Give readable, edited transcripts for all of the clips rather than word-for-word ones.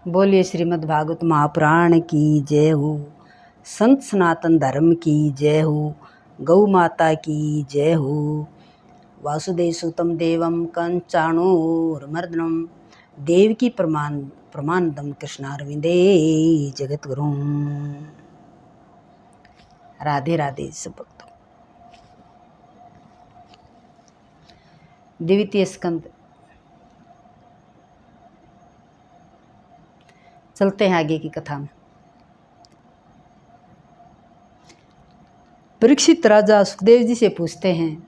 बोलिए श्रीमद् भागवत महापुराण की जय हो। संत सनातन धर्म की जय हो। गौ माता की जय हो। वासुदेव सुतम देवम कंचाणूरमर्दनम देवकी प्रमाणदम कृष्णारविंदे जगतगुरुम। राधे राधे सब भक्तों। द्वितीय स्कंद। चलते हैं आगे की कथा में। परीक्षित राजा सुखदेव जी से पूछते हैं,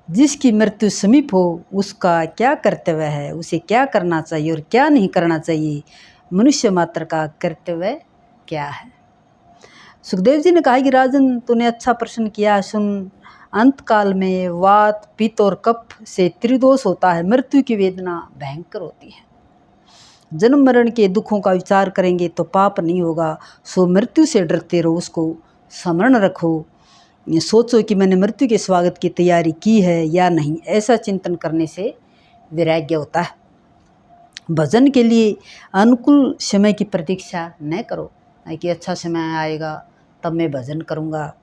जिसकी मृत्यु समीप हो उसका क्या कर्तव्य है, उसे क्या करना चाहिए और क्या नहीं करना चाहिए, मनुष्य मात्र का कर्तव्य क्या है। सुखदेव जी ने कहा कि राजन, तूने अच्छा प्रश्न किया। सुन, अंत काल में वात पित्त और कफ से त्रिदोष होता है। मृत्यु की वेदना भयंकर होती है। जन्म मरण के दुखों का विचार करेंगे तो पाप नहीं होगा। सो मृत्यु से डरते रहो, उसको स्मरण रखो। ये सोचो कि मैंने मृत्यु के स्वागत की तैयारी की है या नहीं। ऐसा चिंतन करने से वैराग्य होता है। भजन के लिए अनुकूल समय की प्रतीक्षा न करो, नहीं कि अच्छा समय आएगा तब मैं भजन करूँगा।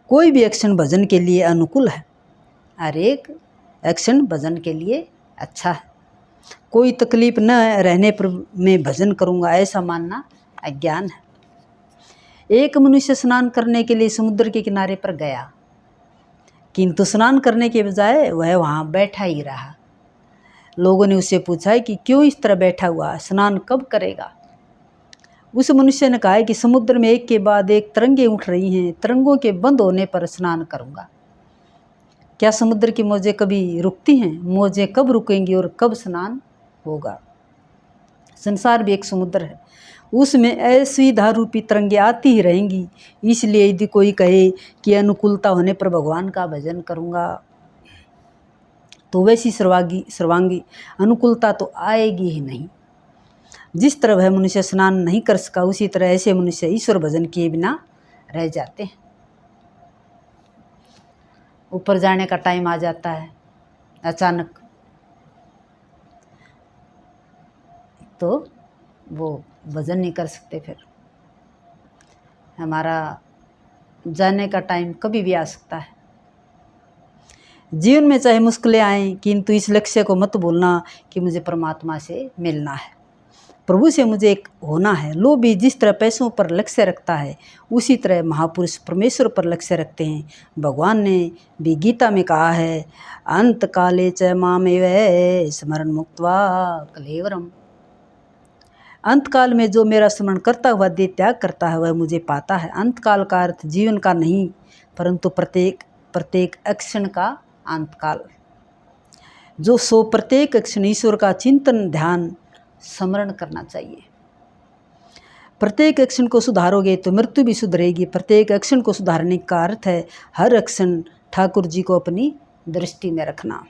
कोई भी एक्शन भजन के लिए अनुकूल है। हर एक एक्शन भजन के लिए अच्छा है। कोई तकलीफ न रहने पर मैं भजन करूँगा, ऐसा मानना अज्ञान है। एक मनुष्य स्नान करने के लिए समुद्र के किनारे पर गया, किंतु स्नान करने के बजाय वह वहाँ बैठा ही रहा। लोगों ने उससे पूछा कि क्यों इस तरह बैठा हुआ, स्नान कब करेगा। उस मनुष्य ने कहा कि समुद्र में एक के बाद एक तरंगें उठ रही हैं, तरंगों के बंद होने पर स्नान करूँगा। क्या समुद्र की मौजें कभी रुकती हैं? मौजें कब रुकेंगी और कब स्नान होगा। संसार भी एक समुद्र है, उसमें ऐसी धारूपी तरंगें आती ही रहेंगी। इसलिए यदि कोई कहे कि अनुकूलता होने पर भगवान का भजन करूँगा, तो वैसी सर्वांगी अनुकूलता तो आएगी ही नहीं। जिस तरह वह मनुष्य स्नान नहीं कर सका, उसी तरह ऐसे मनुष्य ईश्वर भजन किए बिना रह जाते हैं। ऊपर जाने का टाइम आ जाता है अचानक, तो वो भजन नहीं कर सकते। फिर हमारा जाने का टाइम कभी भी आ सकता है। जीवन में चाहे मुश्किलें आएं, किंतु इस लक्ष्य को मत भूलना कि मुझे परमात्मा से मिलना है, प्रभु से मुझे एक होना है। लोभी जिस तरह पैसों पर लक्ष्य रखता है, उसी तरह महापुरुष परमेश्वर पर लक्ष्य रखते हैं। भगवान ने भी गीता में कहा है, अंत काले च मामेव स्मरण मुक्त्वा कलेवरम। अंतकाल में जो मेरा स्मरण करता हुआ देह त्याग करता है, वह मुझे पाता है। अंतकाल का अर्थ जीवन का नहीं, परंतु प्रत्येक क्षण का अंतकाल। जो सो प्रत्येक क्षण ईश्वर का चिंतन ध्यान स्मरण करना चाहिए। प्रत्येक क्षण को सुधारोगे तो मृत्यु भी सुधरेगी। प्रत्येक क्षण को सुधारने का अर्थ है हर क्षण ठाकुर जी को अपनी दृष्टि में रखना।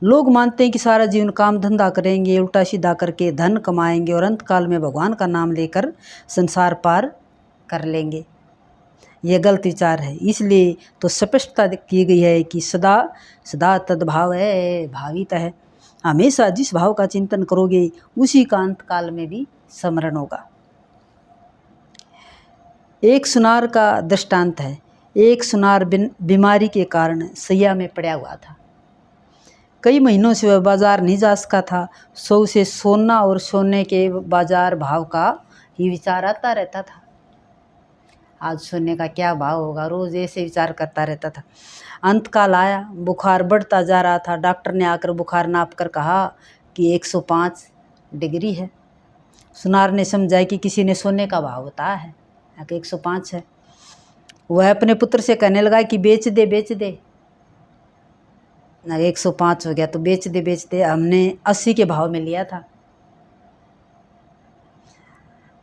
लोग मानते हैं कि सारा जीवन काम धंधा करेंगे, उल्टा सीधा करके धन कमाएंगे और अंतकाल में भगवान का नाम लेकर संसार पार कर लेंगे। यह गलत विचार है। इसलिए तो स्पष्टता की गई है कि सदा सदा तद्भाव है भावित है। हमेशा जिस भाव का चिंतन करोगे, उसी का अंतकाल में भी स्मरण होगा। एक सुनार का दृष्टांत है। एक सुनार बीमारी के कारण सैया में पड़ा हुआ था। कई महीनों से वह बाजार नहीं जा सका था। सो उसे सोना और सोने के बाजार भाव का ही विचार आता रहता था। आज सोने का क्या भाव होगा, रोज़ ऐसे विचार करता रहता था। अंतकाल आया, बुखार बढ़ता जा रहा था। डॉक्टर ने आकर बुखार नाप कर कहा कि 105 डिग्री है। सुनार ने समझा कि किसी ने सोने का भाव बताया है कि 105 है। वह अपने पुत्र से कहने लगा कि बेच दे 105 हो गया तो बेच दे, हमने 80 के भाव में लिया था,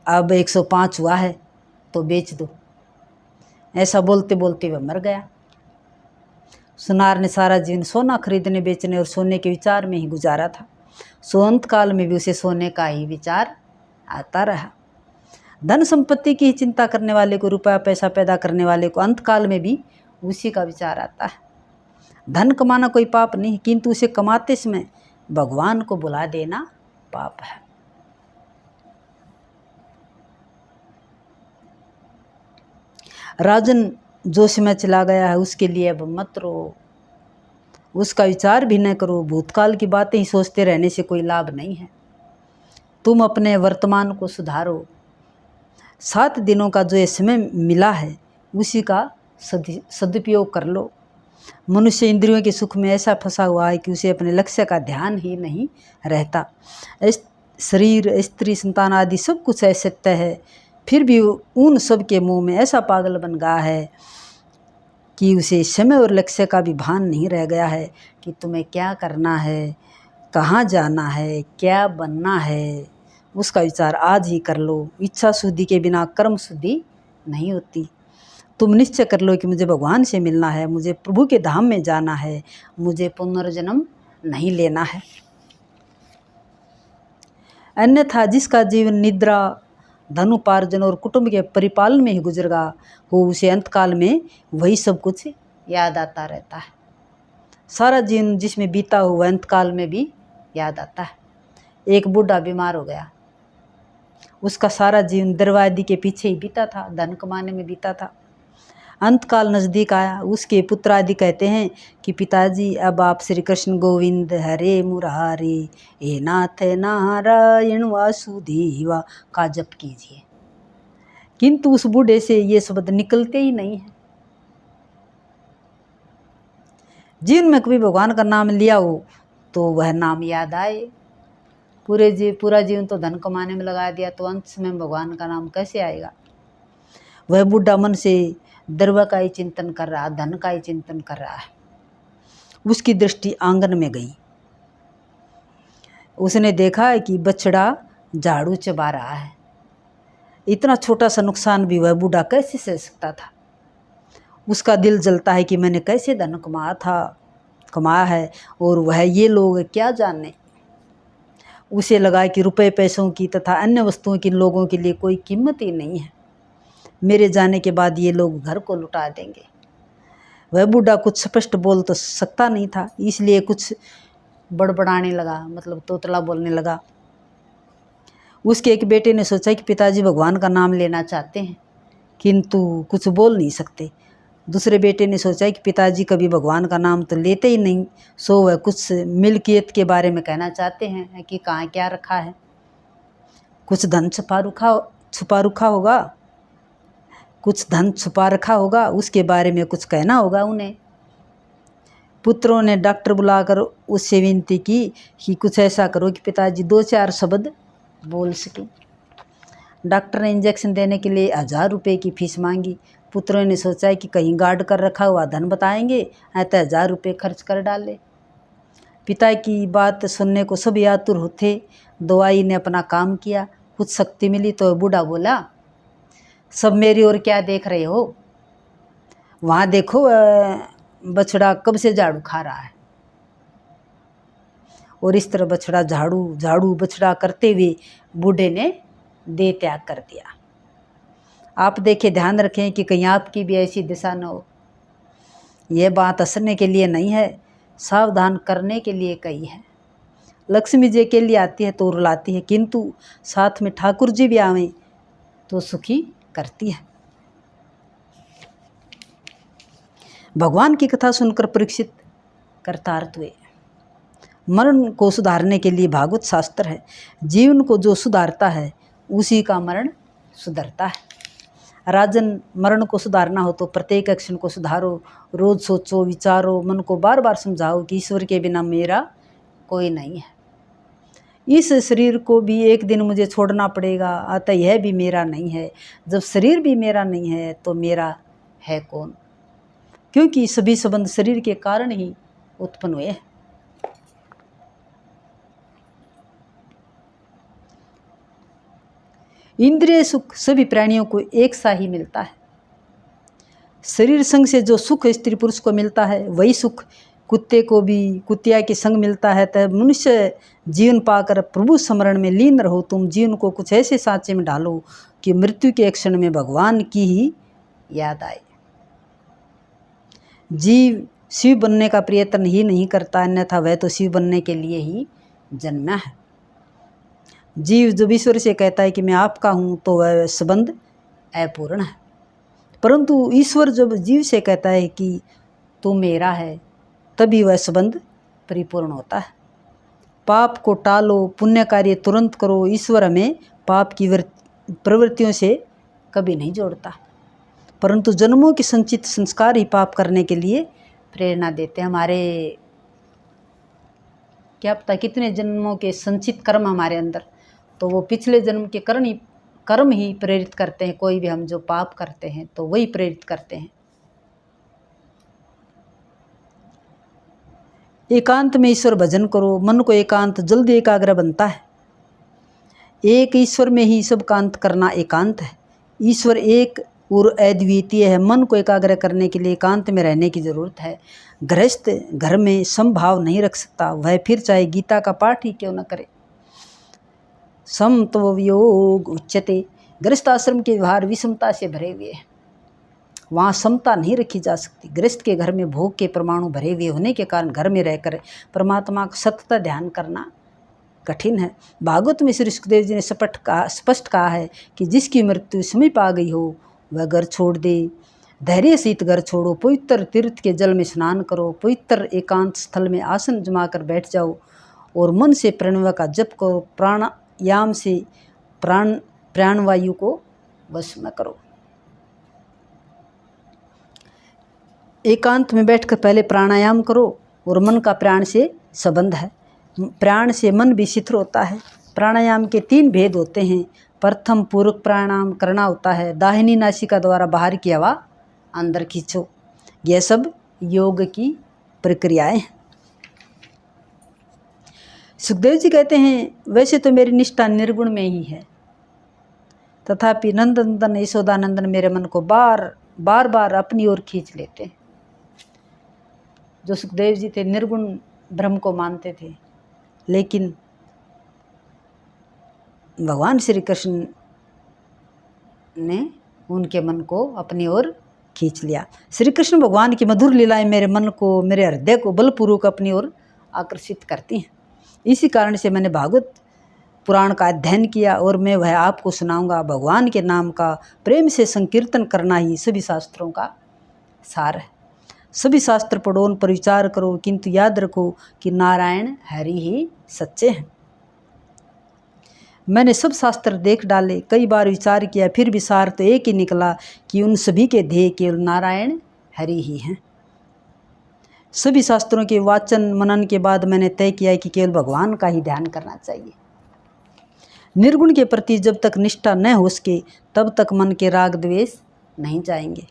अब 105 हुआ है तो बेच दो। ऐसा बोलते बोलते वह मर गया। सुनार ने सारा जीवन सोना खरीदने बेचने और सोने के विचार में ही गुजारा था। सो अंत काल में भी उसे सोने का ही विचार आता रहा। धन संपत्ति की चिंता करने वाले को, रुपया पैसा पैदा करने वाले को अंतकाल में भी उसी का विचार आता है। धन कमाना कोई पाप नहीं, किंतु उसे कमाते समय भगवान को बुला देना पाप है। राजन जोश में चला गया है, उसके लिए अब मत रो, उसका विचार भी न करो। भूतकाल की बातें ही सोचते रहने से कोई लाभ नहीं है। तुम अपने वर्तमान को सुधारो। 7 दिनों का जो ये समय मिला है उसी का सदुपयोग कर लो। मनुष्य इंद्रियों के सुख में ऐसा फंसा हुआ है कि उसे अपने लक्ष्य का ध्यान ही नहीं रहता। शरीर, स्त्री, संतान आदि सब कुछ असत्य है, फिर भी उन सब के मुंह में ऐसा पागल बन गया है कि उसे समय और लक्ष्य का भी भान नहीं रह गया है कि तुम्हें क्या करना है, कहाँ जाना है, क्या बनना है। उसका विचार आज ही कर लो। इच्छा शुद्धि के बिना कर्म शुद्धि नहीं होती। तुम निश्चय कर लो कि मुझे भगवान से मिलना है, मुझे प्रभु के धाम में जाना है, मुझे पुनर्जन्म नहीं लेना है। अन्यथा जिसका जीवन निद्रा, धन उपार्जन और कुटुंब के परिपालन में ही गुजरगा हो, उसे अंतकाल में वही सब कुछ याद आता रहता है। सारा जीवन जिसमें बीता हो वह अंतकाल में भी याद आता है। एक बूढ़ा बीमार हो गया, उसका सारा जीवन दरवादी के पीछे ही बीता था, धन कमाने में बीता था। अंतकाल नज़दीक आया, उसके पुत्र आदि कहते हैं कि पिताजी अब आप श्री कृष्ण गोविंद हरे मुरारे हे नाथ नारायण वासुदेवा का जप कीजिए। किंतु उस बूढ़े से ये शब्द निकलते ही नहीं है। जीवन में कभी भगवान का नाम लिया हो तो वह नाम याद आए। पूरा जीवन तो धन कमाने में लगा दिया तो अंत में भगवान का नाम कैसे आएगा। वह बूढ़ा मन से दरवा का ही चिंतन कर रहा, धन का ही चिंतन कर रहा है। उसकी दृष्टि आंगन में गई। उसने देखा है कि बछड़ा झाड़ू चबा रहा है। इतना छोटा सा नुकसान भी वह बूढ़ा कैसे सह सकता था। उसका दिल जलता है कि मैंने कैसे धन कमाया है और वह ये लोग क्या जाने। उसे लगा कि रुपए पैसों की तथा अन्य वस्तुओं की लोगों के लिए कोई कीमत ही नहीं है। मेरे जाने के बाद ये लोग घर को लुटा देंगे। वह बूढ़ा कुछ स्पष्ट बोल तो सकता नहीं था, इसलिए कुछ बड़बड़ाने लगा, मतलब तोतला बोलने लगा। उसके एक बेटे ने सोचा कि पिताजी भगवान का नाम लेना चाहते हैं किंतु कुछ बोल नहीं सकते। दूसरे बेटे ने सोचा कि पिताजी कभी भगवान का नाम तो लेते ही नहीं, सो वह कुछ मिल्कियत के बारे में कहना चाहते हैं कि कहाँ क्या रखा है। कुछ धन छुपा रखा होगा, उसके बारे में कुछ कहना होगा उन्हें। पुत्रों ने डॉक्टर बुलाकर उससे विनती की कि कुछ ऐसा करो कि पिताजी 2-4 शब्द बोल सकें। डॉक्टर ने इंजेक्शन देने के लिए 1000 रुपये की फीस मांगी। पुत्रों ने सोचा कि कहीं गार्ड कर रखा हुआ धन बताएंगे, तो 1000 रुपये खर्च कर डाले। पिता की बात सुनने को सब आतुर होते। दवाई ने अपना काम किया, कुछ शक्ति मिली तो बूढ़ा बोला, सब मेरी ओर क्या देख रहे हो, वहाँ देखो बछड़ा कब से झाड़ू खा रहा है। और इस तरह बछड़ा झाड़ू बछड़ा करते हुए बूढ़े ने देह त्याग कर दिया। आप देखें, ध्यान रखें कि कहीं आपकी भी ऐसी दिशा न हो। यह बात हंसने के लिए नहीं है, सावधान करने के लिए कही है। लक्ष्मी जी के लिए आती है तो रुलाती है, किंतु साथ में ठाकुर जी भी आवें तो सुखी करती है। भगवान की कथा सुनकर परीक्षित कृतार्थ हुए। मरण को सुधारने के लिए भागवत शास्त्र है। जीवन को जो सुधारता है उसी का मरण सुधरता है। राजन, मरण को सुधारना हो तो प्रत्येक क्षण को सुधारो। रोज सोचो, विचारो, मन को बार बार समझाओ कि ईश्वर के बिना मेरा कोई नहीं है। इस शरीर को भी एक दिन मुझे छोड़ना पड़ेगा, अतः यह भी मेरा नहीं है। जब शरीर भी मेरा नहीं है तो मेरा है कौन? क्योंकि सभी संबंध शरीर के कारण ही उत्पन्न हुए हैं। इंद्रिय सुख सभी प्राणियों को एक सा ही मिलता है। शरीर संग से जो सुख स्त्री पुरुष को मिलता है वही सुख कुत्ते को भी कुतिया के संग मिलता है। तब मनुष्य जीवन पाकर प्रभु स्मरण में लीन रहो। तुम जीवन को कुछ ऐसे सांचे में डालो कि मृत्यु के क्षण में भगवान की ही याद आए। जीव शिव बनने का प्रयत्न ही नहीं करता, अन्यथा वह तो शिव बनने के लिए ही जन्मा है। जीव जब ईश्वर से कहता है कि मैं आपका हूँ तो वह संबंध अपूर्ण है, परंतु ईश्वर जब जीव से कहता है कि तू मेरा है तभी वह संबंध परिपूर्ण होता है। पाप को टालो, पुण्य कार्य तुरंत करो। ईश्वर हमें पाप की प्रवृत्तियों से कभी नहीं जोड़ता, परंतु जन्मों के संचित संस्कार ही पाप करने के लिए प्रेरणा देते हैं। हमारे क्या पता कितने जन्मों के संचित कर्म हमारे अंदर, तो वो पिछले जन्म के कर्म ही प्रेरित करते हैं। कोई भी हम जो पाप करते हैं तो वही प्रेरित करते हैं। एकांत में ईश्वर भजन करो। मन को एकांत जल्दी एकाग्र बनता है। एक ईश्वर में ही सब कांत करना एकांत है। ईश्वर एक और अद्वितीय है। मन को एकाग्र करने के लिए एकांत में रहने की जरूरत है। गृहस्थ घर में समभाव नहीं रख सकता, वह फिर चाहे गीता का पाठ ही क्यों न करे। समत्वयोग उच्यते। गृहस्थ आश्रम के व्यवहार विषमता से भरे हुए हैं, वहाँ समता नहीं रखी जा सकती। गृहस्थ के घर में भोग के परमाणु भरे हुए होने के कारण घर में रहकर परमात्मा का सतत ध्यान करना कठिन है। भागवत में श्री सुखदेव जी ने स्पष्ट कहा है कि जिसकी मृत्यु समीप आ गई हो वह घर छोड़ दे। धैर्य सहित घर छोड़ो, पवित्र तीर्थ के जल में स्नान करो, पवित्र एकांत स्थल में आसन जमा कर बैठ जाओ और मन से प्रणव का जप करो। प्राणायाम से प्राणवायु को वश में करो। एकांत में बैठकर पहले प्राणायाम करो और मन का प्राण से संबंध है। प्राण से मन भी शिथिल होता है। प्राणायाम के 3 भेद होते हैं। प्रथम पूरक प्राणायाम करना होता है। दाहिनी नासिका द्वारा बाहर की हवा अंदर खींचो। यह सब योग की प्रक्रियाएं हैं। सुखदेव जी कहते हैं वैसे तो मेरी निष्ठा निर्गुण में ही है, तथापि नंदनंदन यशोदानंदन मेरे मन को बार बार अपनी ओर खींच लेते हैं। जो सुखदेव जी थे निर्गुण ब्रह्म को मानते थे, लेकिन भगवान श्री कृष्ण ने उनके मन को अपनी ओर खींच लिया। श्री कृष्ण भगवान की मधुर लीलाएं मेरे मन को, मेरे हृदय को बलपूर्वक अपनी ओर आकर्षित करती हैं। इसी कारण से मैंने भागवत पुराण का अध्ययन किया और मैं वह आपको सुनाऊंगा। भगवान के नाम का प्रेम से संकीर्तन करना ही सभी शास्त्रों का सार है। सभी शास्त्र पढ़ो, उन पर विचार करो, किंतु याद रखो कि नारायण हरि ही सच्चे हैं। मैंने सब शास्त्र देख डाले, कई बार विचार किया, फिर भी सार तो एक ही निकला कि उन सभी के ध्येय केवल नारायण हरि ही हैं। सभी शास्त्रों के वाचन मनन के बाद मैंने तय किया कि केवल भगवान का ही ध्यान करना चाहिए। निर्गुण के प्रति जब तक निष्ठा न हो सके तब तक मन के राग द्वेष नहीं जाएंगे।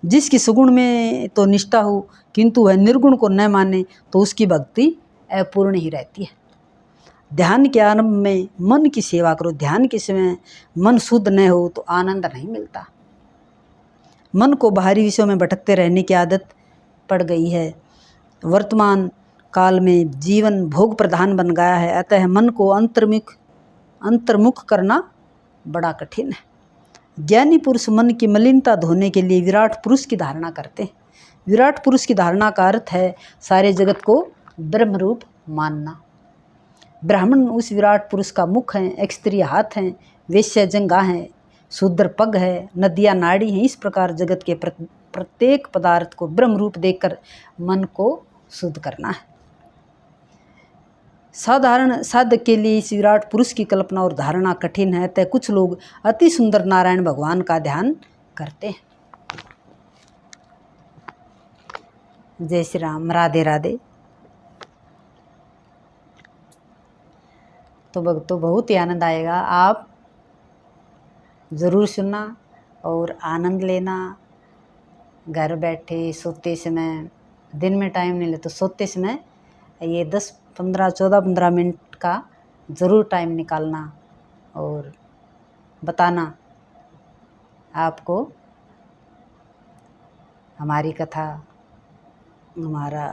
जिसकी सगुण में तो निष्ठा हो किंतु वह निर्गुण को न माने तो उसकी भक्ति अपूर्ण ही रहती है। ध्यान के आरंभ में मन की सेवा करो। ध्यान के समय मन शुद्ध न हो तो आनंद नहीं मिलता। मन को बाहरी विषयों में भटकते रहने की आदत पड़ गई है। वर्तमान काल में जीवन भोग प्रधान बन गया है, अतः मन को अंतर्मुख करना बड़ा कठिन है। ज्ञानी पुरुष मन की मलिनता धोने के लिए विराट पुरुष की धारणा करते हैं। विराट पुरुष की धारणा का अर्थ है सारे जगत को ब्रह्म रूप मानना। ब्राह्मण उस विराट पुरुष का मुख है, क्षत्रिय हाथ हैं, वैश्य जंघा हैं, शूद्र पग है, नदियाँ नाड़ी हैं। इस प्रकार जगत के प्रत्येक पदार्थ को ब्रह्म रूप देकर मन को शुद्ध करना है। साधारण साधक के लिए इस विराट पुरुष की कल्पना और धारणा कठिन है, अतः कुछ लोग अति सुंदर नारायण भगवान का ध्यान करते हैं। जय श्री राम, राधे राधे। तो भक्तों बहुत ही आनंद आएगा, आप ज़रूर सुनना और आनंद लेना। घर बैठे सोते समय, दिन में टाइम नहीं ले तो सोते समय ये 14-15 मिनट का ज़रूर टाइम निकालना और बताना आपको हमारी कथा, हमारा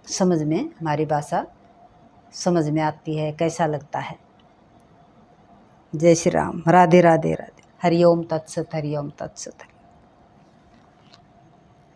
समझ में, हमारी भाषा समझ में आती है, कैसा लगता है। जय श्री राम, राधे राधे राधे। हरि ओम तत्सत, हरि ओम तत्सत।